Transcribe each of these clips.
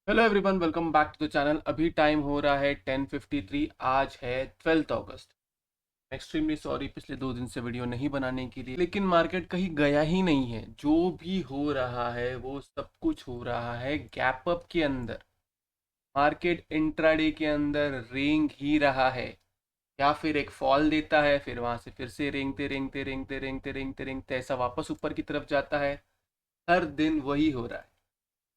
Hello everyone, welcome back to the channel. अभी time हो रहा है 10:53। आज है 12 अगस्त। एक्सट्रीमली सॉरी पिछले 2 दिन से वीडियो नहीं बनाने के लिए, लेकिन मार्केट कहीं गया ही नहीं है। जो भी हो रहा है वो सब कुछ हो रहा है गैप अप के अंदर। मार्केट इंट्राडे के अंदर रेंग ही रहा है, या फिर एक फॉल देता है, फिर वहां से फिर से रेंगते रेंगते रेंगते रेंगते रेंगते रेंगते ऐसा वापस ऊपर की तरफ जाता है। हर दिन वही हो रहा है।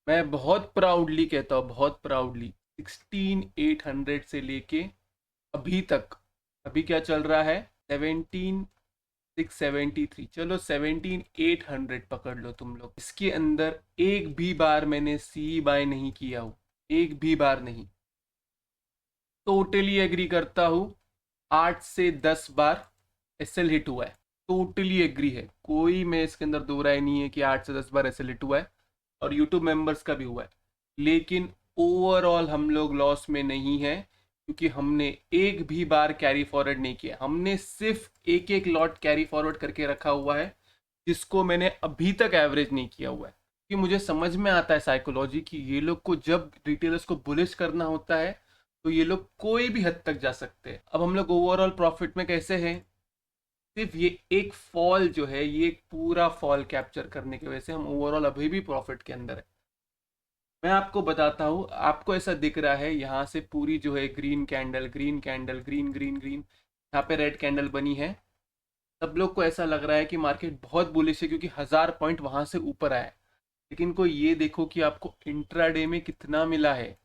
मैं बहुत प्राउडली कहता हूँ, बहुत प्राउडली, 16,800 से लेके अभी तक। अभी क्या चल रहा है? 17,673। चलो 17,800 पकड़ लो तुम लोग। इसके अंदर एक भी बार मैंने सी बाय नहीं किया हूँ, एक भी बार नहीं। टोटली एग्री करता हूँ, 8 से 10 बार एसएल हिट हुआ है। टोटली एग्री है, कोई मैं इसके अंदर दो राय नहीं है कि 8 से 10 बार एसएल हिट हुआ है, और यूट्यूब मेंबर्स का भी हुआ है। लेकिन ओवरऑल हम लोग लॉस में नहीं है, क्योंकि हमने एक भी बार कैरी फॉरवर्ड नहीं किया। हमने सिर्फ एक एक लॉट कैरी फॉरवर्ड करके रखा हुआ है, जिसको मैंने अभी तक एवरेज नहीं किया हुआ है। कि मुझे समझ में आता है साइकोलॉजी कि ये लोग को जब रिटेलर्स को बुलिश करना होता है तो ये लोग कोई भी हद तक जा सकते हैं। अब हम लोग ओवरऑल प्रॉफिट में कैसे हैं? सिर्फ ये एक फॉल जो है, ये एक पूरा फॉल कैप्चर करने की वजह से हम ओवरऑल अभी भी प्रॉफिट के अंदर है। मैं आपको बताता हूँ, आपको ऐसा दिख रहा है यहाँ से पूरी जो है green candle, green candle, green green green, यहाँ पे रेड कैंडल बनी है। सब लोग को ऐसा लग रहा है कि मार्केट बहुत बुलिश है क्योंकि 1,000 पॉइंट वहां से ऊपर आया है। लेकिन को ये देखो कि आपको इंट्राडे में कितना मिला है।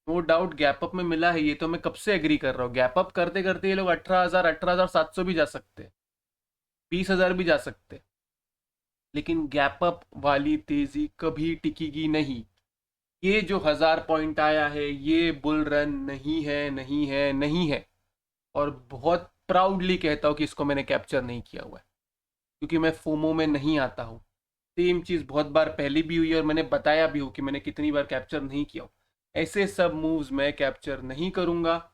नो डाउट गैप अप में मिला है, ये तो मैं कब से एग्री कर रहा हूँ। गैप अप करते करते ये लोग 18,000, 18,700 भी जा सकते हैं, 20,000 भी जा सकते हैं। लेकिन गैप अप वाली तेजी कभी टिकेगी नहीं। ये जो 1,000 पॉइंट आया है, ये बुल रन नहीं है, नहीं है, नहीं है। और बहुत प्राउडली कहता हूँ कि इसको मैंने कैप्चर नहीं किया हुआ है, क्योंकि मैं फोमो में नहीं आता हूँ। सेम चीज़ बहुत बार पहले भी हुई है और मैंने बताया भी हूँ कि मैंने कितनी बार कैप्चर नहीं किया हूँ। ऐसे सब मूव्स मैं कैप्चर नहीं करूँगा।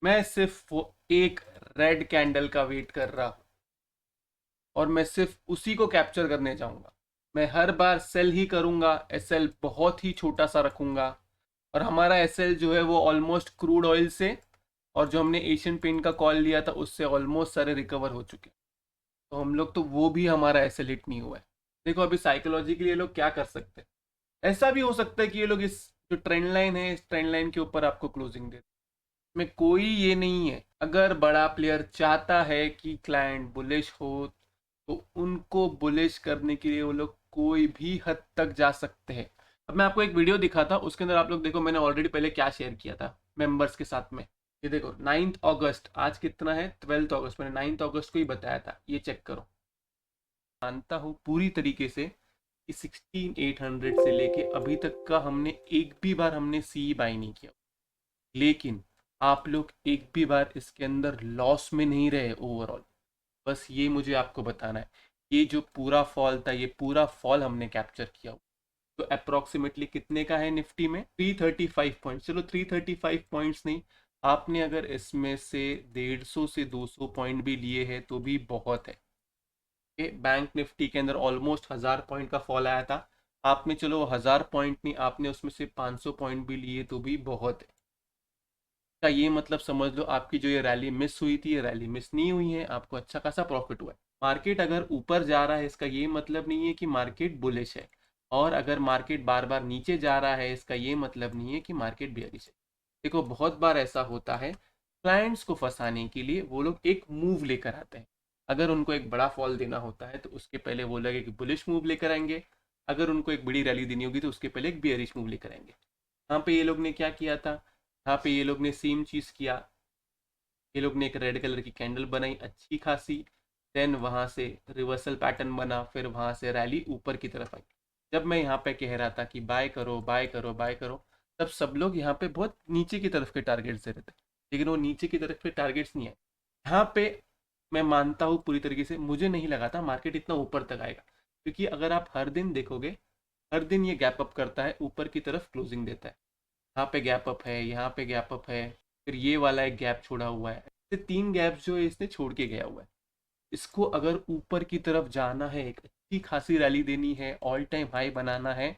मैं सिर्फ वो एक रेड कैंडल का वेट कर रहा हूँ, और मैं सिर्फ उसी को कैप्चर करने जाऊँगा। मैं हर बार सेल ही करूँगा, एसएल बहुत ही छोटा सा रखूँगा। और हमारा एसएल जो है वो ऑलमोस्ट क्रूड ऑयल से, और जो हमने एशियन पेंट का कॉल लिया था उससे ऑलमोस्ट सारे रिकवर हो चुके हैं। तो हम लोग तो वो भी हमारा एसएल हिट नहीं हुआ है। देखो अभी साइकोलॉजी के लिए लोग क्या कर सकते हैं। ऐसा भी हो सकता है कि ये लोग इस जो ट्रेंड लाइन है, इस ट्रेंड लाइन के ऊपर आपको क्लोजिंग दे। में कोई ये नहीं है। अगर बड़ा प्लेयर चाहता है कि क्लाइंट बुलिश हो, तो उनको बुलिश करने के लिए वो लोग कोई भी हद तक जा सकते हैं। अब मैं आपको एक वीडियो दिखा था, उसके अंदर आप लोग देखो मैंने ऑलरेडी पहले क्या शेयर किया था मेंबर्स के साथ में। ये देखो 9 अगस्त, आज कितना है? 12 अगस्त। मैंने 9 अगस्त को ही बताया था, ये चेक करो। मानता हूँ पूरी तरीके से कि 16,800 से लेके अभी तक का हमने एक भी बार हमने सी बाई नहीं किया। लेकिन आप लोग एक भी बार इसके अंदर लॉस में नहीं रहे ओवरऑल। बस ये मुझे आपको बताना है। ये जो पूरा फॉल था, ये पूरा फॉल हमने कैप्चर किया। तो अप्रोक्सीमेटली कितने का है निफ्टी में? 335 पॉइंट। चलो 335 पॉइंट्स नहीं, आपने अगर इसमें से 150 से 200 पॉइंट भी लिए हैं तो भी बहुत है। बैंक निफ्टी के अंदर ऑलमोस्ट 1,000 पॉइंट का फॉल आया था। आपने चलो 1,000 पॉइंट नहीं, आपने उसमें से 500 पॉइंट भी लिए तो भी बहुत है। का ये मतलब समझ लो आपकी जो ये रैली मिस हुई थी, ये रैली मिस नहीं हुई है, आपको अच्छा खासा प्रॉफिट हुआ है। मार्केट अगर ऊपर जा रहा है इसका ये मतलब नहीं है कि मार्केट बुलिश है, और अगर मार्केट बार बार नीचे जा रहा है इसका ये मतलब नहीं है कि मार्केट बेयरिश है। देखो बहुत बार ऐसा होता है, क्लाइंट्स को फंसाने के लिए वो लोग एक मूव लेकर आते हैं। अगर उनको एक बड़ा फॉल देना होता है तो उसके पहले वो लोग एक बुलिश मूव लेकर आएंगे। अगर उनको एक बड़ी रैली देनी होगी तो उसके पहले एक बियरिश मूव लेकर आएंगे। यहाँ पे ये लोग ने क्या किया था? यहाँ पे ये लोग ने सेम चीज़ किया। ये लोग ने एक रेड कलर की कैंडल बनाई अच्छी खासी, देन वहाँ से रिवर्सल पैटर्न बना, फिर वहाँ से रैली ऊपर की तरफ आई। जब मैं यहाँ पे कह रहा था कि बाय करो बाय करो बाय करो, तब सब लोग यहाँ पे बहुत नीचे की तरफ के टारगेट्स दे रहे थे। लेकिन वो नीचे की तरफ के टारगेट्स नहीं है। यहाँ पे मैं मानता हूँ पूरी तरीके से, मुझे नहीं लगा था मार्केट इतना ऊपर तक आएगा, क्योंकि अगर आप हर दिन देखोगे, हर दिन ये गैप अप करता है, ऊपर की तरफ क्लोजिंग देता है। यहाँ पे गैप अप है, यहाँ पे गैप अप है, फिर ये वाला एक गैप छोड़ा हुआ है। ऐसे 3 गैप जो है इसने छोड़ के गया हुआ है। इसको अगर ऊपर की तरफ जाना है, एक अच्छी खासी रैली देनी है, ऑल टाइम हाई बनाना है,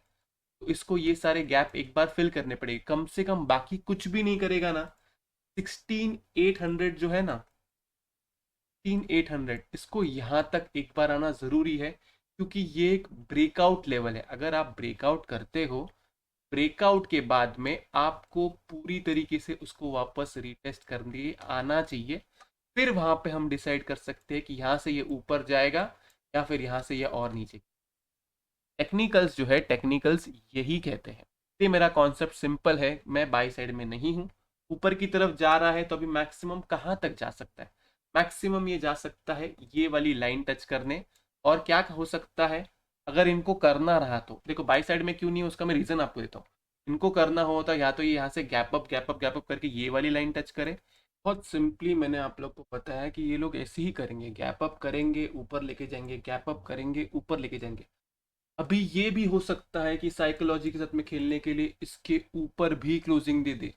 तो इसको ये सारे गैप एक बार फिल करने पड़ेंगे, कम से कम बाकी कुछ भी नहीं करेगा ना। 16,800 जो है ना, 16,800 इसको यहाँ तक एक बार आना ज़रूरी है, क्योंकि ये एक ब्रेकआउट लेवल है। अगर आप ब्रेकआउट करते हो, ब्रेकआउट के बाद में आपको पूरी तरीके से उसको वापस रीटेस्ट करने आना चाहिए। फिर वहां पे हम डिसाइड कर सकते हैं कि यहाँ से ये ऊपर जाएगा या फिर यहाँ से ये और नीचे। टेक्निकल्स जो है, टेक्निकल्स यही कहते हैं। ये मेरा कॉन्सेप्ट सिंपल है, मैं बाई साइड में नहीं हूँ। ऊपर की तरफ जा रहा है तो अभी मैक्सिमम कहाँ तक जा सकता है? मैक्सिमम ये जा सकता है ये वाली लाइन टच करने। और क्या हो सकता है अगर इनको करना रहा तो, देखो बाई साइड में क्यों नहीं है उसका मैं रीजन आपको देता हूँ। इनको करना हो तो या तो ये यहाँ से gap up gap up gap up करके ये वाली लाइन टच करे। बहुत सिंपली मैंने आप लोग को बताया कि ये लोग ऐसे ही करेंगे, गैप अप करेंगे ऊपर लेके जाएंगे, गैप अप करेंगे ऊपर लेके जाएंगे। अभी ये भी हो सकता है कि साइकोलॉजी के साथ में खेलने के लिए इसके ऊपर भी क्लोजिंग दे दे,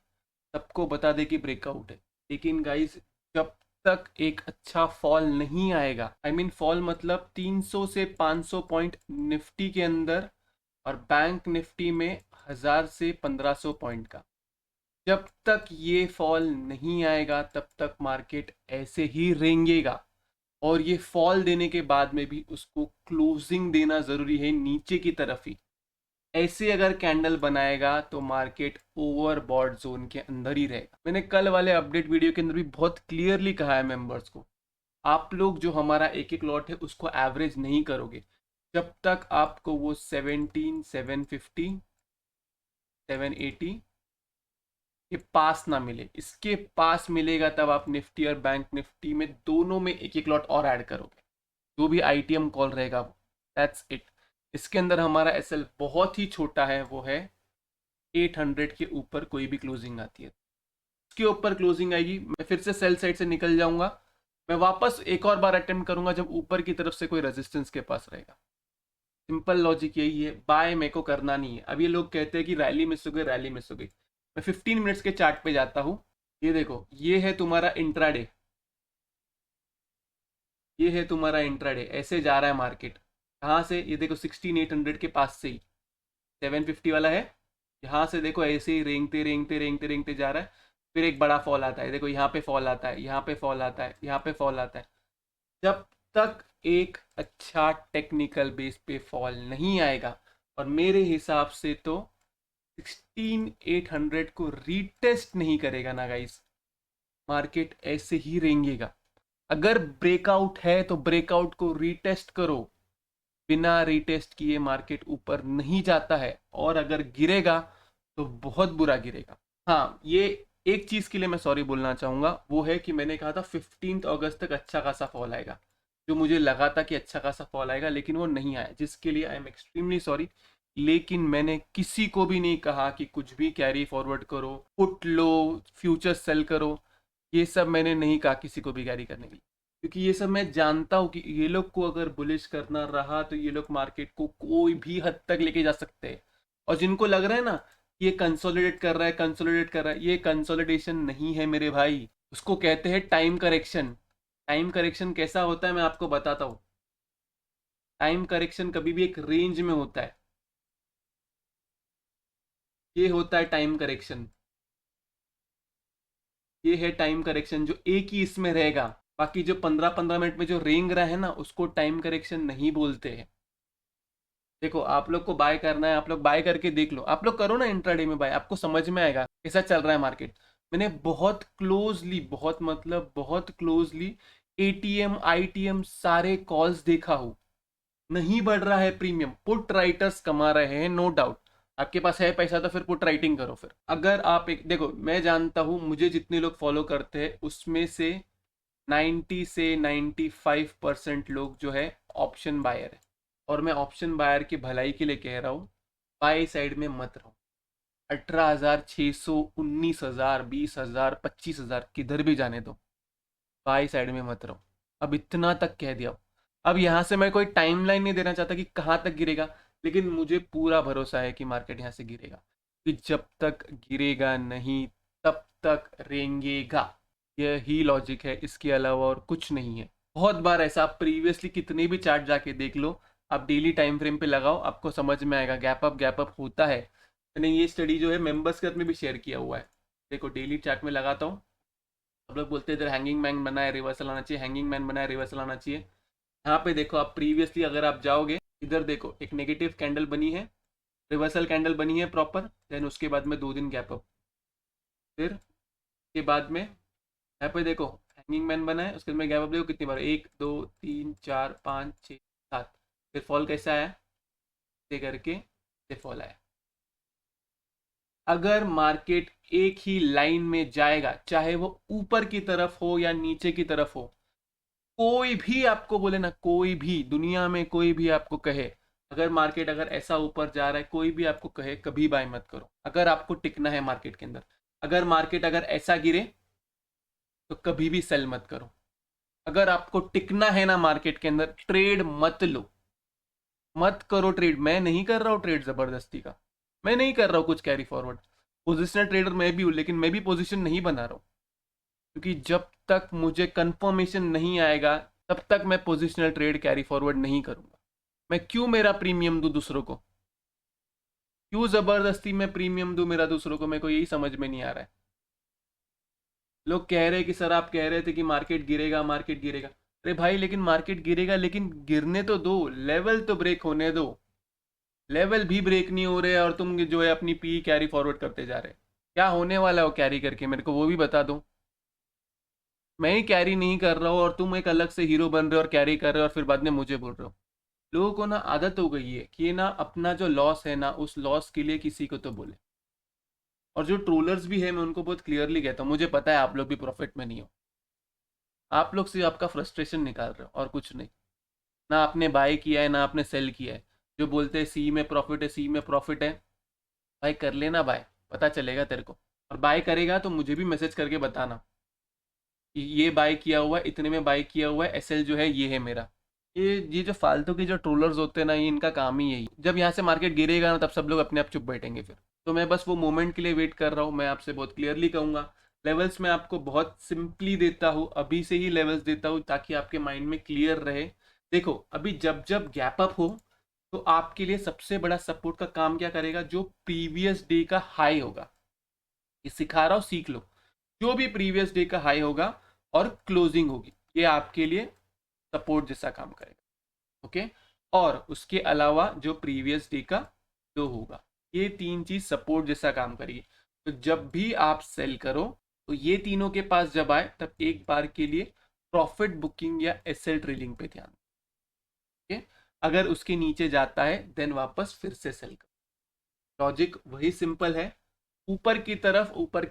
सबको बता दे कि ब्रेकआउट है। लेकिन गाइस, जब तक एक अच्छा फॉल नहीं आएगा, आई मीन फॉल मतलब 300 से 500 पॉइंट निफ्टी के अंदर और बैंक निफ्टी में 1000 से 1500 पॉइंट का, जब तक ये फॉल नहीं आएगा तब तक मार्केट ऐसे ही रेंगेगा। और ये फॉल देने के बाद में भी उसको क्लोजिंग देना जरूरी है नीचे की तरफ ही। ऐसे अगर कैंडल बनाएगा तो मार्केट ओवरबॉट जोन के अंदर ही रहेगा। मैंने कल वाले अपडेट वीडियो के अंदर भी बहुत क्लियरली कहा है मेंबर्स को, आप लोग जो हमारा एक एक लॉट है उसको एवरेज नहीं करोगे जब तक आपको वो 17,750 780 के पास ना मिले। इसके पास मिलेगा तब आप निफ्टी और बैंक निफ्टी में दोनों में एक एक लॉट और ऐड करोगे, जो भी आईटीएम कॉल रहेगा वो। That's it. इसके अंदर हमारा एसएल बहुत ही छोटा है, वो है 800 के ऊपर कोई भी क्लोजिंग आती है, उसके ऊपर क्लोजिंग आएगी मैं फिर से सेल साइड से निकल जाऊंगा। मैं वापस एक और बार अटेम्प्ट करूंगा जब ऊपर की तरफ से कोई रेजिस्टेंस के पास रहेगा। सिंपल लॉजिक यही है, बाय मेरे को करना नहीं है। अब ये लोग कहते हैं कि रैली मिस हो गई, रैली मिस हो गई। मैं 15 मिनट्स के चार्ट पे जाता हूँ। ये देखो, ये है तुम्हारा इंट्राडे, ये है तुम्हारा इंट्राडे। ऐसे जा रहा है मार्केट, कहाँ से? ये देखो 16,800 के पास से ही 750 वाला है। यहाँ से देखो ऐसे ही रेंगते रेंगते रेंगते रेंगते जा रहा है। फिर एक बड़ा फॉल आता है, देखो यहाँ पे फॉल आता है, यहाँ पे फॉल आता है, यहाँ पे फॉल आता है। जब तक एक अच्छा टेक्निकल बेस पे फॉल नहीं आएगा, और मेरे हिसाब से तो 16,800 को रीटेस्ट नहीं करेगा ना गाइस, मार्केट ऐसे ही रेंगेगा। अगर ब्रेकआउट है तो ब्रेकआउट को रीटेस्ट करो, बिना रीटेस्ट किए मार्केट ऊपर नहीं जाता है। और अगर गिरेगा तो बहुत बुरा गिरेगा। हाँ, ये एक चीज के लिए मैं सॉरी बोलना चाहूंगा, वो है कि मैंने कहा था 15 अगस्त तक अच्छा खासा फॉल आएगा, जो मुझे लगा था कि अच्छा खासा फॉल आएगा, लेकिन वो नहीं आया, जिसके लिए आई एम एक्सट्रीमली सॉरी। लेकिन मैंने किसी को भी नहीं कहा कि कुछ भी कैरी फॉरवर्ड करो, पुट लो, फ्यूचर सेल करो, ये सब मैंने नहीं कहा किसी को भी कैरी करने के लिए। क्योंकि ये सब मैं जानता हूँ कि ये लोग को अगर बुलिश करना रहा तो ये लोग मार्केट को कोई भी हद तक लेके जा सकते हैं। और जिनको लग रहा है ना ये कंसोलिडेट कर रहा है, कंसोलिडेट कर रहा है, ये कंसोलिडेशन नहीं है मेरे भाई, उसको कहते हैं टाइम करेक्शन। टाइम करेक्शन कैसा होता है मैं आपको बताता हूँ। टाइम करेक्शन कभी भी एक रेंज में होता है, ये होता है टाइम करेक्शन। ये है टाइम करेक्शन जो एक ही इसमें रहेगा। बाकी जो 15-15 मिनट में जो रेंग रहा है ना, उसको टाइम करेक्शन नहीं बोलते हैं। देखो, आप लोग को बाय करना है, आप लोग बाय करके देख लो, आप लोग करो ना इंट्राडे में बाय, आपको समझ में आएगा कैसा चल रहा है मार्केट। मैंने बहुत क्लोजली, बहुत मतलब बहुत क्लोजली एटीएम आईटीएम सारे कॉल्स देखा हूँ। नहीं बढ़ रहा है प्रीमियम, पुट राइटर्स कमा रहे हैं, नो डाउट। आपके पास है पैसा तो फिर पुट राइटिंग करो। फिर अगर आप एक देखो, मैं जानता हूँ मुझे जितने लोग फॉलो करते हैं उसमें से 90 से 95% लोग जो है ऑप्शन बायर है। और मैं ऑप्शन बायर की भलाई के लिए कह रहा हूँ, बाई साइड में मत रहो। 18,600, 19,000, 20,000, 25,000 किधर भी जाने दो, बाई साइड में मत रहो। अब इतना तक कह दिया। अब यहाँ से मैं कोई टाइमलाइन नहीं देना चाहता कि कहाँ तक गिरेगा, लेकिन मुझे पूरा भरोसा है कि मार्केट यहाँ से गिरेगा। कि जब तक गिरेगा नहीं तब तक रेंगेगा, यही लॉजिक है, इसके अलावा और कुछ नहीं है। बहुत बार ऐसा, आप प्रीवियसली कितने भी चार्ट जाके देख लो, आप डेली टाइम फ्रेम पे लगाओ, आपको समझ में आएगा गैप अप होता है। मैंने ये स्टडी जो है मेंबर्स के में भी शेयर किया हुआ है। देखो डेली चार्ट में लगाता हूँ, सब लोग बोलते हैं इधर हैंगिंग मैन बना है रिवर्सल आना चाहिए, हैंगिंग मैन बना है रिवर्सल आना चाहिए। यहाँ पे देखो आप प्रीवियसली अगर आप जाओगे, इधर देखो एक नेगेटिव कैंडल बनी है, रिवर्सल कैंडल बनी है प्रॉपर, देन उसके बाद में 2 दिन गैप अप, फिर के बाद में यहाँ पे देखो हैंगिंग मैन बना है, उसके बाद में गैप अप देखो कितनी बार, 1 2 3 4 5 6 7, फिर फॉल कैसा आया, ये करके ये फॉल आया। अगर मार्केट एक ही लाइन में जाएगा, चाहे वो ऊपर की तरफ हो या नीचे की तरफ हो, कोई भी आपको बोले ना, कोई भी दुनिया में कोई भी आपको कहे, अगर मार्केट अगर ऐसा ऊपर जा रहा है, कोई भी आपको कहे, कभी बाय मत करो अगर आपको टिकना है मार्केट के अंदर। अगर मार्केट अगर ऐसा गिरे तो कभी भी सेल मत करो। अगर आपको टिकना है ना मार्केट के अंदर, ट्रेड मत लो, मत करो ट्रेड। मैं नहीं कर रहा हूँ ट्रेड जबरदस्ती का, मैं नहीं कर रहा हूँ कुछ कैरी फॉरवर्ड। पोजिशनल ट्रेडर मैं भी हूँ, लेकिन मैं भी पोजीशन नहीं बना रहा हूँ, क्योंकि जब तक मुझे कंफर्मेशन नहीं आएगा तब तक मैं पोजिशनल ट्रेड कैरी फॉरवर्ड नहीं करूंगा। मैं क्यों मेरा प्रीमियम दूं दूसरों को, क्यों जबरदस्ती मैं प्रीमियम दूं मेरा दूसरों को, मेरे को यही समझ में नहीं आ रहा है। लोग कह रहे हैं कि सर आप कह रहे थे कि मार्केट गिरेगा मार्केट गिरेगा, अरे भाई लेकिन मार्केट गिरेगा, लेकिन गिरने तो दो, लेवल तो ब्रेक होने दो। लेवल भी ब्रेक नहीं हो रहे और तुम जो है अपनी पी कैरी फॉरवर्ड करते जा रहे, क्या होने वाला है वो कैरी करके, मेरे को वो भी बता दो। मैं ही कैरी नहीं कर रहा हूँ और तुम एक अलग से हीरो बन रहे हो और कैरी कर रहे हो और फिर बाद में मुझे बोल रहे हो। लोगों को ना आदत हो गई है कि ना अपना जो लॉस है ना, उस लॉस के लिए किसी को तो बोले। और जो ट्रोलर्स भी है, मैं उनको बहुत क्लियरली कहता हूँ, मुझे पता है आप लोग भी प्रॉफिट में नहीं हो, आप लोग सिर्फ आपका फ्रस्ट्रेशन निकाल रहे हो और कुछ नहीं। ना आपने बाय किया है ना आपने सेल किया है। जो बोलते हैं सी में प्रॉफिट है, सी में प्रॉफिट है, भाई कर लेना बाय, पता चलेगा तेरे को। और बाय करेगा तो मुझे भी मैसेज करके बताना कि ये बाय किया हुआ है, इतने में बाय किया हुआ है, एसएल जो है ये है मेरा। ये जो फालतू के जो ट्रोलर्स होते हैं ना, ये इनका काम ही यही। जब यहाँ से मार्केट गिरेगा ना, तब सब लोग अपने आप चुप बैठेंगे फिर। तो मैं बस वो मोमेंट के लिए वेट कर रहा हूँ। मैं आपसे बहुत क्लियरली कहूँगा, लेवल्स मैं आपको बहुत सिंपली देता हूँ, अभी से ही लेवल्स देता हूँ ताकि आपके माइंड में क्लियर रहे। देखो अभी जब जब गैप अप हो, तो आपके लिए सबसे बड़ा सपोर्ट का काम क्या करेगा, जो प्रीवियस डे का हाई होगा, ये सिखा रहा हूँ सीख लो। जो भी प्रीवियस डे का हाई होगा और क्लोजिंग होगी, ये आपके लिए सपोर्ट जैसा काम करेगा। ओके, और उसके अलावा जो प्रीवियस डे का लो होगा, ये 3 चीज सपोर्ट जैसा काम करेगी। तो जब भी आप सेल करो, तो ये तीनों के पास जब आए, तब एक बार के लिए प्रॉफिट बुकिंग या एसएल ट्रेलिंग पे ध्यान। ओके, अगर उसके नीचे जाता है देन वापस फिर से सेल करो। लॉजिक वही सिंपल है, ऊपर की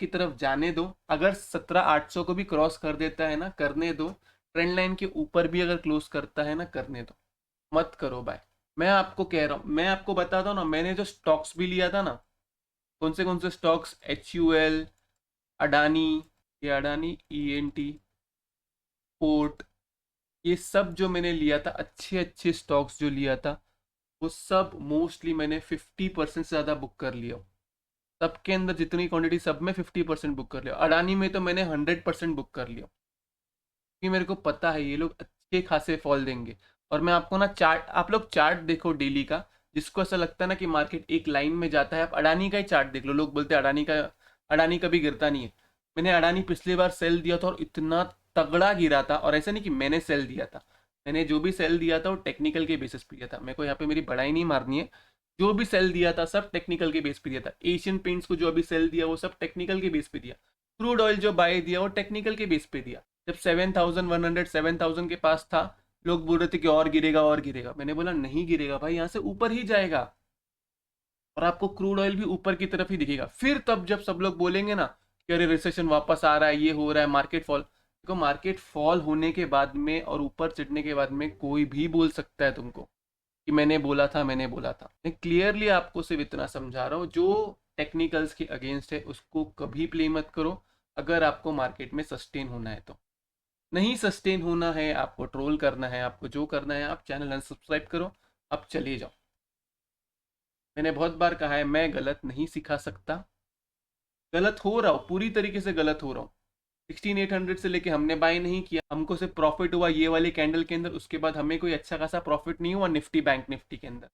तरफ जाने दो। अगर 17,800 को भी क्रॉस कर देता है ना, करने दो। ट्रेंड लाइन के ऊपर भी अगर क्लोज करता है ना, करने दो, मत करो बाय। मैं आपको कह रहा हूँ, मैं आपको बताता हूँ ना, मैंने जो स्टॉक्स भी लिया था ना, कौन से स्टॉक्स, HUL, अडानी, ये अडानी ENT, पोर्ट, ये सब जो मैंने लिया था, अच्छे अच्छे स्टॉक्स जो लिया था, वो सब मोस्टली मैंने 50% से ज़्यादा बुक कर लिया। सबके अंदर जितनी क्वांटिटी, सब में 50% बुक कर लिया। अडानी में तो मैंने 100% बुक कर लिया, क्योंकि मेरे को पता है ये लोग अच्छे खासे फॉल देंगे। और मैं आपको ना चार्ट, आप लोग चार्ट देखो डेली का, जिसको ऐसा लगता है ना कि मार्केट एक लाइन में जाता है, आप अडानी का ही चार्ट देख लो। लोग बोलते हैं अडानी कभी गिरता नहीं है। मैंने अडानी पिछली बार सेल दिया था और इतना तगड़ा गिरा था, और ऐसा नहीं कि मैंने सेल दिया था, मैंने जो भी सेल दिया था वो टेक्निकल के बेसिस पे दिया था। मेरे को यहाँ पे मेरी बड़ाई नहीं मारनी है, जो भी सेल दिया था सब टेक्निकल के बेस पे दिया था। एशियन पेंट्स को जो अभी सेल दिया वो सब टेक्निकल के बेस पे दिया। क्रूड ऑयल जो बाय दिया वो टेक्निकल के बेस पे दिया। जब 7,100 7,000 के पास था, लोग बोल रहे थे कि और गिरेगा और गिरेगा, मैंने बोला नहीं गिरेगा भाई, यहाँ से ऊपर ही जाएगा और आपको क्रूड ऑयल भी ऊपर की तरफ ही दिखेगा। फिर तब जब सब लोग बोलेंगे ना कि अरे रिसेशन वापस आ रहा है, ये हो रहा है, मार्केट फॉल, देखो मार्केट फॉल होने के बाद में और ऊपर चढ़ने के बाद में कोई भी बोल सकता है तुमको कि मैंने बोला था मैंने बोला था। मैं क्लियरली आपको सिर्फ इतना समझा रहा हूँ, जो टेक्निकल्स के अगेंस्ट है उसको कभी प्ले मत करो। अगर आपको मार्केट में सस्टेन होना है तो, नहीं सस्टेन होना है, आपको ट्रोल करना है, आपको जो करना है, आप चैनल अनसब्सक्राइब करो, आप चले जाओ। मैंने बहुत बार कहा है, मैं गलत नहीं सिखा सकता, गलत हो रहा हूँ, पूरी तरीके से गलत हो रहा हूँ, 16,800 से लेके हमने बाय नहीं किया, हमको सिर्फ प्रॉफिट हुआ ये वाली कैंडल के अंदर, उसके बाद हमें कोई अच्छा खासा प्रॉफिट नहीं हुआ निफ्टी बैंक निफ्टी के अंदर।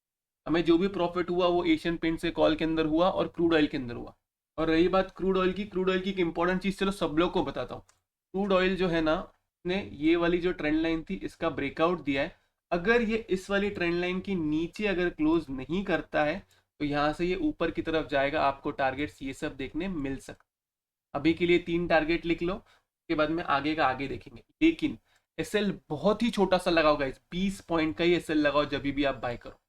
हमें जो भी प्रॉफिट हुआ वो एशियन पेंट से कॉल के अंदर हुआ और क्रूड ऑयल के अंदर हुआ। और रही बात क्रूड ऑयल की, क्रूड ऑयल की एक इंपॉर्टेंट चीज़ चलो सब लोग को बताता हूँ। क्रूड ऑयल जो है ना, ने ये वाली जो ट्रेंड लाइन थी इसका ब्रेकआउट दिया है। अगर ये इस वाली ट्रेंड लाइन की नीचे अगर क्लोज नहीं करता है तो यहाँ से ये ऊपर की तरफ जाएगा, आपको टारगेट्स ये सब देखने मिल सकते। अभी के लिए 3 टारगेट लिख लो, उसके बाद में आगे का आगे देखेंगे। लेकिन एसएल बहुत ही छोटा सा लगाओ गाइस, 20 पॉइंट का ही एसएल लगाओ जब भी आप बाय करो।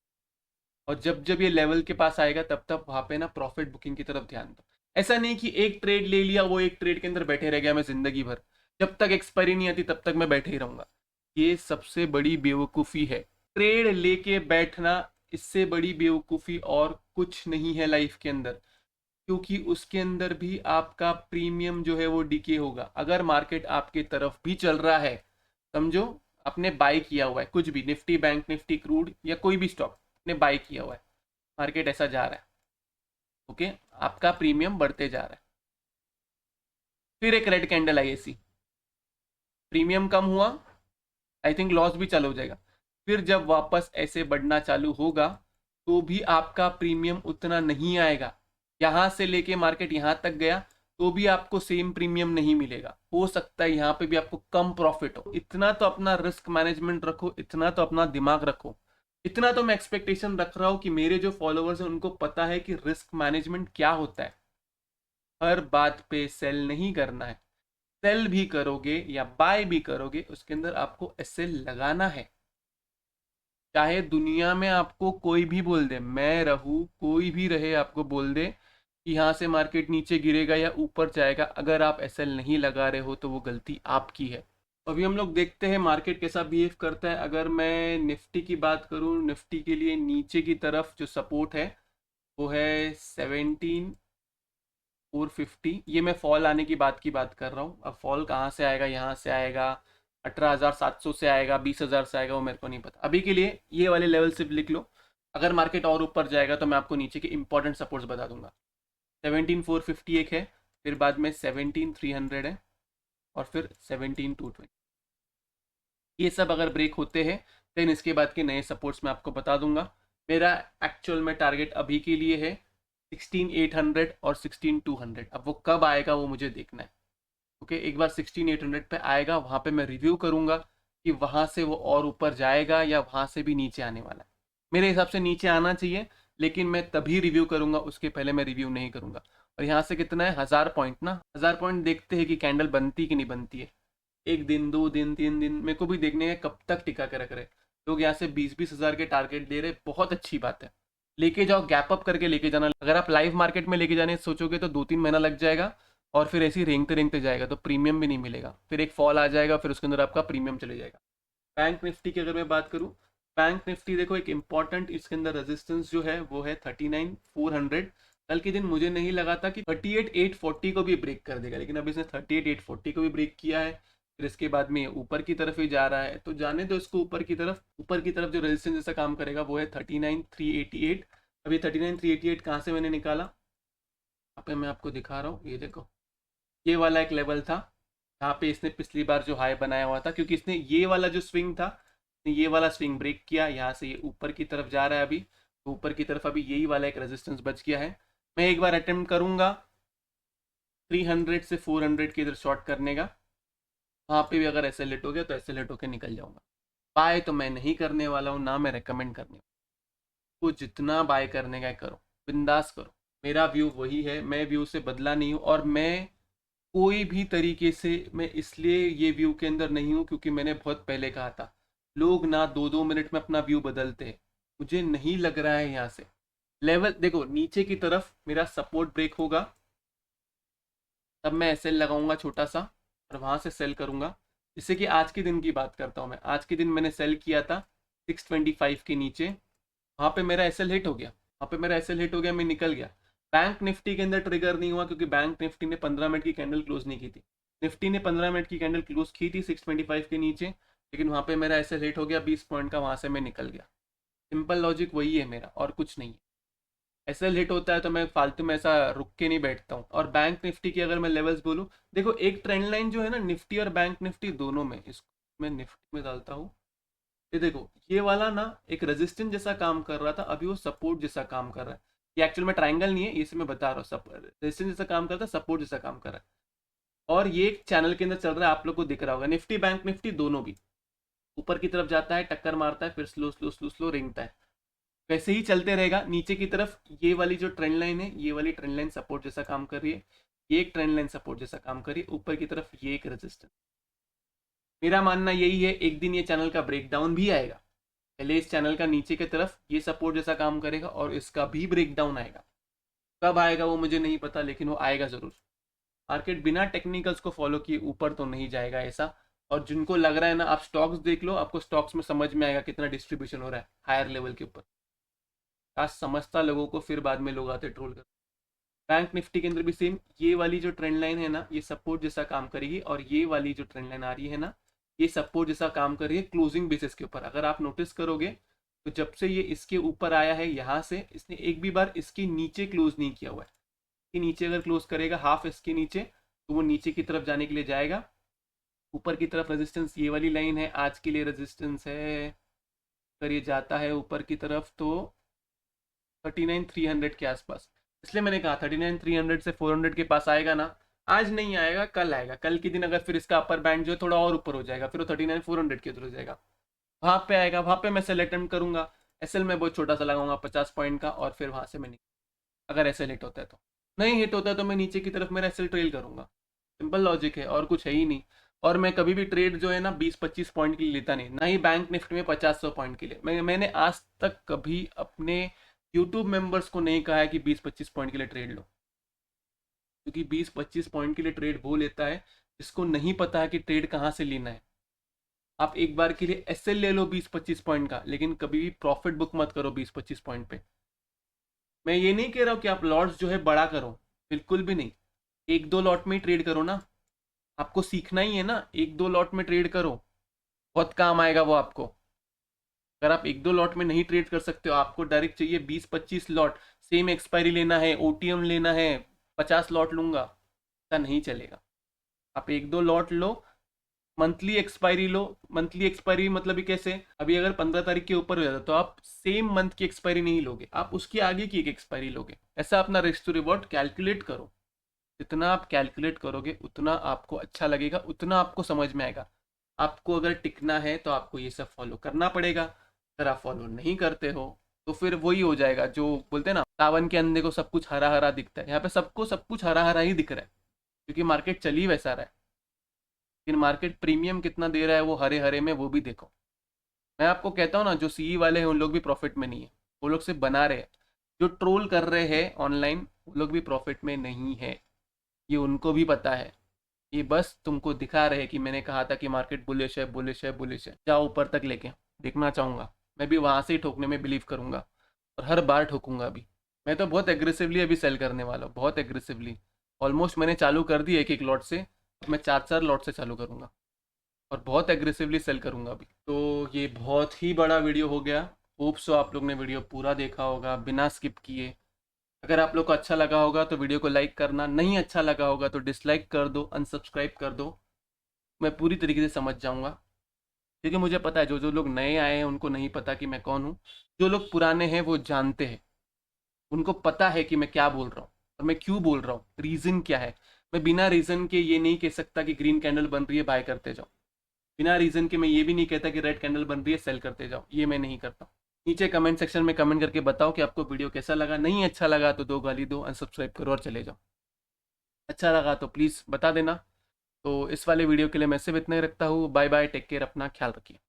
और जब जब ये लेवल के पास आएगा तब तक वहां पे ना प्रॉफिट बुकिंग की तरफ ध्यान दो। ऐसा नहीं कि एक ट्रेड ले लिया, वो एक ट्रेड के अंदर बैठे रह गया मैं जिंदगी भर, जब तक एक्सपायरी नहीं आती तब तक मैं बैठे ही रहूंगा। ये सबसे बड़ी बेवकूफ़ी है, ट्रेड लेके बैठना। इससे बड़ी बेवकूफ़ी और कुछ नहीं है लाइफ के अंदर, क्योंकि उसके अंदर भी आपका प्रीमियम जो है वो डिके होगा। अगर मार्केट आपके तरफ भी चल रहा है, समझो आपने बाय किया हुआ है कुछ भी, निफ्टी बैंक निफ्टी क्रूड या कोई भी स्टॉक आपने बाय किया हुआ है, मार्केट ऐसा जा रहा है, ओके, आपका प्रीमियम बढ़ते जा रहा है। फिर एक रेड कैंडल आई ऐसी, प्रीमियम कम हुआ, आई थिंक लॉस भी चालू हो जाएगा। फिर जब वापस ऐसे बढ़ना चालू होगा तो भी आपका प्रीमियम उतना नहीं आएगा। यहाँ से लेके मार्केट यहाँ तक गया तो भी आपको सेम प्रीमियम नहीं मिलेगा, हो सकता है यहाँ पे भी आपको कम प्रॉफिट हो। इतना तो अपना रिस्क मैनेजमेंट रखो, इतना तो अपना दिमाग रखो, इतना तो मैं एक्सपेक्टेशन रख रहा हूँ कि मेरे जो फॉलोअर्स हैं उनको पता है कि रिस्क मैनेजमेंट क्या होता है। हर बात पे सेल नहीं करना है, सेल भी करोगे या बाय भी करोगे उसके अंदर आपको एसएल लगाना है। चाहे दुनिया में आपको कोई भी बोल दे, मैं रहूं कोई भी रहे आपको बोल दे कि यहाँ से मार्केट नीचे गिरेगा या ऊपर जाएगा, अगर आप एसएल नहीं लगा रहे हो तो वो गलती आपकी है। अभी हम लोग देखते हैं मार्केट कैसा बिहेव करता है। अगर मैं निफ्टी की बात करूं, निफ्टी के लिए नीचे की तरफ जो सपोर्ट है वो है 17,450। ये मैं फॉल आने की बात कर रहा हूँ। अब फॉल कहाँ से आएगा, यहाँ से आएगा, 18,700 से आएगा, 20,000 से आएगा, वो मेरे को नहीं पता। अभी के लिए ये वाले लेवल सिर्फ लिख लो, अगर मार्केट और ऊपर जाएगा तो मैं आपको नीचे के इंपॉर्टेंट सपोर्ट्स बता दूंगा। 17,450 एक है, फिर बाद में 17,300 है, और फिर 17,220। ये सब अगर ब्रेक होते हैं देन इसके बाद के नए सपोर्ट्स मैं आपको बता दूंगा। मेरा एक्चुअल में टारगेट अभी के लिए है 16,800 और 16,200। अब वो कब आएगा वो मुझे देखना है, ओके। एक बार 16,800 पे आएगा, वहाँ पे मैं रिव्यू करूँगा कि वहाँ से वो और ऊपर जाएगा या वहाँ से भी नीचे आने वाला है। मेरे हिसाब से नीचे आना चाहिए, लेकिन मैं तभी रिव्यू करूँगा, उसके पहले मैं रिव्यू नहीं करूँगा। और यहाँ से कितना है, 1000 पॉइंट ना, 1000 पॉइंट देखते हैं कि कैंडल बनती कि नहीं बनती है। एक दिन, 2 दिन, 3 दिन मेरे को भी देखने है कब तक टिका के रख रहे। लोग यहाँ से 20-20 हज़ार के टारगेट दे रहे, बहुत अच्छी बात है, लेके जाओ, गैप अप करके लेके जाना। अगर आप लाइव मार्केट में लेके जाने सोचोगे तो 2-3 महीना लग जाएगा, और फिर ऐसे ही रेंगते रेंगते जाएगा तो प्रीमियम भी नहीं मिलेगा, फिर एक फॉल आ जाएगा, फिर उसके अंदर आपका प्रीमियम चले जाएगा। बैंक निफ्टी की अगर मैं बात करूँ, बैंक निफ्टी देखो एक इंपॉर्टेंट इसके अंदर रेजिस्टेंस जो है वो है 39,400। कल के दिन मुझे नहीं लगा था कि 38,840 को भी ब्रेक कर देगा, लेकिन अभी इसने 38,840 को भी ब्रेक किया है। फिर इसके बाद में ऊपर की तरफ ही जा रहा है, तो जाने दो इसको ऊपर की तरफ। ऊपर की तरफ जो रेजिस्टेंस जैसा काम करेगा वो है 39,388। अभी 39,388 कहाँ से मैंने निकाला, यहाँ पे मैं आपको दिखा रहा हूँ, ये देखो, ये वाला एक लेवल था जहाँ पे इसने पिछली बार जो हाई बनाया हुआ था, क्योंकि इसने ये वाला जो स्विंग था, ये वाला स्विंग ब्रेक किया, यहाँ से ये ऊपर की तरफ जा रहा है। अभी तो ऊपर की तरफ अभी यही वाला एक रेजिस्टेंस बच गया है। मैं एक बार अटेम्प्ट करूंगा 300 से 400 के इधर शॉर्ट करने का, वहाँ पे भी अगर ऐसे लेट हो गया तो ऐसे लेट होकर निकल जाऊंगा। बाय तो मैं नहीं करने वाला हूँ, ना मैं रेकमेंड करने वाला हूँ। तो जितना बाय करने का करो, बिंदास करो, मेरा व्यू वही है, मैं व्यू से बदला नहीं हूँ। और मैं कोई भी तरीके से, मैं इसलिए ये व्यू के अंदर नहीं हूँ क्योंकि मैंने बहुत पहले कहा था लोग ना 2-2 मिनट में अपना व्यू बदलते हैं। मुझे नहीं लग रहा है यहाँ से लेवल, देखो नीचे की तरफ मेरा सपोर्ट ब्रेक होगा तब मैं एसएल लगाऊंगा छोटा सा, और वहाँ से सेल करूंगा। जैसे कि आज के दिन की बात करता हूँ मैं, आज के दिन मैंने सेल किया था 625 के नीचे, वहाँ पे मेरा एसएल हिट हो गया, वहाँ पे मेरा एसएल हिट हो गया, मैं निकल गया। बैंक निफ्टी के अंदर ट्रिगर नहीं हुआ क्योंकि बैंक निफ्टी ने 15 मिनट की कैंडल क्लोज नहीं की थी। निफ्टी ने 15 मिनट की कैंडल क्लोज की थी 625 के नीचे, लेकिन वहाँ पे मेरा एसएल हिट हो गया 20 पॉइंट का, वहाँ से मैं निकल गया। सिंपल लॉजिक वही है मेरा, और कुछ नहीं है। एसएल हिट होता है तो मैं फालतू में ऐसा रुक के नहीं बैठता हूँ। और बैंक निफ्टी की अगर मैं लेवल्स बोलूँ, देखो एक ट्रेंड लाइन जो है ना निफ्टी और बैंक निफ्टी दोनों में, इसको मैं निफ्टी में डालता हूँ। ये देखो ये वाला ना एक रेजिस्टेंस जैसा काम कर रहा था, अभी वो सपोर्ट जैसा काम कर रहा है। ये एक्चुअल में ट्राइंगल नहीं है, ये मैं बता रहा हूँ, रेजिस्टेंस जैसा काम करता है, सपोर्ट जैसा काम कर रहा है। और ये एक चैनल के अंदर चल रहा है, आप लोग को दिख रहा होगा। निफ्टी बैंक निफ्टी दोनों भी ऊपर की तरफ जाता है, टक्कर मारता है, फिर स्लो स्लो स्लो स्लो रेंगता है। वैसे ही चलते रहेगा नीचे की तरफ। ये वाली जो ट्रेंड लाइन है, ये वाली ट्रेंड लाइन सपोर्ट जैसा काम कर रही है, ये एक ट्रेंड लाइन सपोर्ट जैसा काम कर रही है, ऊपर की तरफ ये एक रेजिस्टेंस। मेरा मानना यही है, एक दिन ये चैनल का ब्रेकडाउन भी आएगा। पहले इस चैनल का नीचे की तरफ ये सपोर्ट जैसा काम करेगा और इसका भी ब्रेकडाउन आएगा। कब आएगा वो मुझे नहीं पता, लेकिन वो आएगा जरूर। मार्केट बिना टेक्निकल्स को फॉलो किए ऊपर तो नहीं जाएगा ऐसा। और जिनको लग रहा है ना, आप स्टॉक्स देख लो, आपको स्टॉक्स में समझ में आएगा कितना डिस्ट्रीब्यूशन हो रहा है हायर लेवल के ऊपर। आज समझता लोगों को, फिर बाद में लोग आते ट्रोल कर। बैंक निफ्टी के अंदर भी सेम, ये वाली जो ट्रेंड लाइन है ना, ये सपोर्ट जैसा काम करेगी, और ये वाली जो ट्रेंड लाइन आ रही है ना, ये सपोर्ट जैसा काम कर रही है क्लोजिंग बेसिस के ऊपर। अगर आप नोटिस करोगे तो जब से ये इसके ऊपर आया है यहाँ से, इसने एक भी बार इसके नीचे क्लोज नहीं किया हुआ है। इसके नीचे अगर क्लोज करेगा हाफ इसके नीचे, तो वो नीचे की तरफ जाने के लिए जाएगा। ऊपर की तरफ रेजिस्टेंस ये वाली लाइन है, आज के लिए रेजिस्टेंस है। अगर ये जाता है ऊपर की तरफ तो 39,300 के आसपास। इसलिए मैंने कहा 39,300 से 400 के पास आएगा ना। आज नहीं आएगा, कल आएगा। कल के दिन अगर फिर इसका अपर बैंड जो है थोड़ा और ऊपर हो जाएगा, फिर वो 39,400 के उधर हो जाएगा, वहां पे आएगा। वहां पे मैं सेल अटेम्प्ट करूंगा। एसएल में बहुत छोटा सा लगाऊंगा 50 पॉइंट का, और फिर वहां से मैं अगर एसएल हिट होता है तो। नहीं हिट होता है तो मैं नीचे की तरफ मेरा एसएल ट्रेल करूंगा। सिंपल लॉजिक है, और कुछ है ही नहीं। और मैं कभी भी ट्रेड जो है ना 20-25 पॉइंट के लिए लेता नहीं, ना ही बैंक निफ्टी में 50-100 पॉइंट के लिए। मैंने आज तक कभी अपने यूट्यूब मेंबर्स को नहीं कहा है कि 20-25 पॉइंट के लिए ट्रेड लो, क्योंकि 20-25 पॉइंट के लिए ट्रेड वो लेता है जिसको नहीं पता है कि ट्रेड कहाँ से लेना है। आप एक बार के लिए एसएल ले लो 20-25 पॉइंट का, लेकिन कभी भी प्रॉफिट बुक मत करो 20-25 पॉइंट पे। मैं ये नहीं कह रहा हूँ कि आप लॉट्स जो है बड़ा करो, बिल्कुल भी नहीं। एक दो लॉट में ही ट्रेड करो ना, आपको सीखना ही है ना। एक दो लॉट में ट्रेड करो, बहुत काम आएगा वो आपको। अगर आप एक दो लॉट में नहीं ट्रेड कर सकते हो, आपको डायरेक्ट चाहिए 20-25 लॉट, सेम एक्सपायरी लेना है, ओटीएम लेना है, 50 लॉट लूंगा, ऐसा नहीं चलेगा। आप एक दो लॉट लो, मंथली एक्सपायरी लो। मंथली एक्सपायरी मतलब ही कैसे, अभी अगर 15 तारीख के ऊपर हो जाता तो आप सेम मंथ की एक्सपायरी नहीं लोगे, आप उसके आगे की एक एक्सपायरी लोगे। ऐसा अपना रिस्क टू रिवॉर्ड कैलकुलेट करो। जितना आप कैलकुलेट करोगे उतना आपको अच्छा लगेगा, उतना आपको समझ में आएगा। आपको अगर टिकना है तो आपको ये सब फॉलो करना पड़ेगा। अगर आप फॉलो नहीं करते हो तो फिर वही हो जाएगा जो बोलते हैं ना, सावन के अंधे को सब कुछ हरा हरा दिखता है। यहाँ पे सबको सब कुछ हरा हरा ही दिख रहा है, क्योंकि मार्केट चली वैसा रहा है। लेकिन मार्केट प्रीमियम कितना दे रहा है वो हरे हरे में, वो भी देखो। मैं आपको कहता हूँ ना, जो सीई वाले हैं उन लोग भी प्रॉफिट में नहीं है, वो लोग सिर्फ बना रहे हैं। जो ट्रोल कर रहे हैं ऑनलाइन, वो लोग भी प्रॉफिट में नहीं है, ये उनको भी पता है। ये बस तुमको दिखा रहे हैं कि मैंने कहा था कि मार्केट बुलिश है, बुलिश है, बुलिश है, जाओ ऊपर तक लेके। देखना चाहूँगा, मैं भी वहाँ से ही ठोकने में बिलीव करूँगा, और हर बार ठोकूंगा भी। मैं तो बहुत एग्रेसिवली अभी सेल करने वाला हूँ, बहुत एग्रेसिवली। ऑलमोस्ट मैंने चालू कर दी एक एक लॉट से, अब मैं 4-4 लॉट से चालू करूँगा, और बहुत एग्रेसिवली सेल करूँगा अभी। तो ये बहुत ही बड़ा वीडियो हो गया। होप सो आप लोग ने वीडियो पूरा देखा होगा बिना स्किप किए। अगर आप लोग को अच्छा लगा होगा तो वीडियो को लाइक करना, नहीं अच्छा लगा होगा तो डिसलाइक कर दो, अनसब्सक्राइब कर दो। मैं पूरी तरीके से समझ जाऊँगा, क्योंकि मुझे पता है जो जो लोग नए आए हैं उनको नहीं पता कि मैं कौन हूँ। जो लोग पुराने हैं वो जानते हैं, उनको पता है कि मैं क्या बोल रहा हूँ और मैं क्यों बोल रहा हूँ, रीज़न क्या है। मैं बिना रीज़न के ये नहीं कह सकता कि ग्रीन कैंडल बन रही है बाय करते जाओ। बिना रीज़न के मैं ये भी नहीं कहता कि रेड कैंडल बन रही है सेल करते जाओ, ये मैं नहीं करता। नीचे कमेंट सेक्शन में कमेंट करके बताओ कि आपको वीडियो कैसा लगा। नहीं अच्छा लगा तो दो गाली दो, अनसब्सक्राइब करो और चले जाओ। अच्छा लगा तो प्लीज़ बता देना। तो इस वाले वीडियो के लिए मैं सिर्फ इतना ही रखता हूँ। बाय बाय, टेक केयर, अपना ख्याल रखिए।